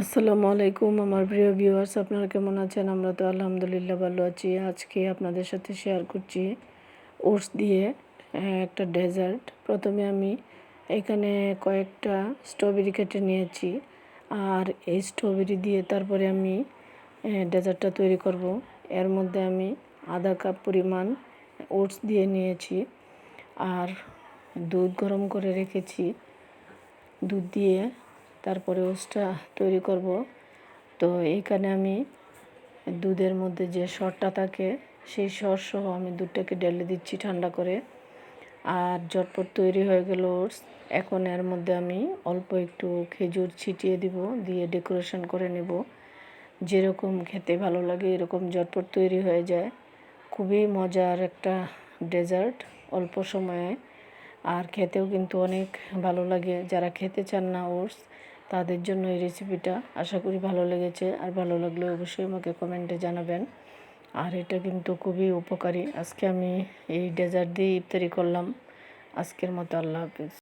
আসসালামু আলাইকুম আমার প্রিয় ভিউয়ার্স, আপনারা কেমন আছেন? আমরা তো আলহামদুলিল্লাহ ভালো আছি। আজকে আপনাদের সাথে শেয়ার করছি ওটস দিয়ে একটা ডেজার্ট। প্রথমে আমি এখানে কয়েকটা স্ট্রবেরি কেটে নিয়েছি, আর এই স্ট্রবেরি দিয়ে তারপরে আমি ডেজার্টটা তৈরি করব। এর মধ্যে আমি আধা কাপ পরিমাণ ওটস দিয়ে নিয়েছি, আর দুধ গরম করে রেখেছি। দুধ দিয়ে তারপরে ওটসটা তৈরি করব। তো এইখানে আমি দুধের মধ্যে যে সরটা থাকে সেই সহ আমি দুধটাকে ঢেলে দিচ্ছি ঠান্ডা করে। আর ঝটপট তৈরি হয়ে গেল ওটস। এখন এর মধ্যে আমি অল্প একটু খেজুর ছিটিয়ে দিব, দিয়ে ডেকোরেশন করে নেব। যেরকম খেতে ভালো লাগে এরকম ঝটপট তৈরি হয়ে যায়। খুবই মজার একটা ডেজার্ট, অল্প সময়ে, আর খেতেও কিন্তু অনেক ভালো লাগে। যারা খেতে চান না ওটস, তাদের জন্য এই রেসিপিটা। আশা করি ভালো লেগেছে, আর ভালো লাগলে অবশ্যই আমাকে কমেন্টে জানাবেন। আর এটা কিন্তু খুবই উপকারী। আজকে আমি এই ডেজার্ট দিয়ে ইফতারি করলাম। আজকের মতো আল্লাহ হাফিজ।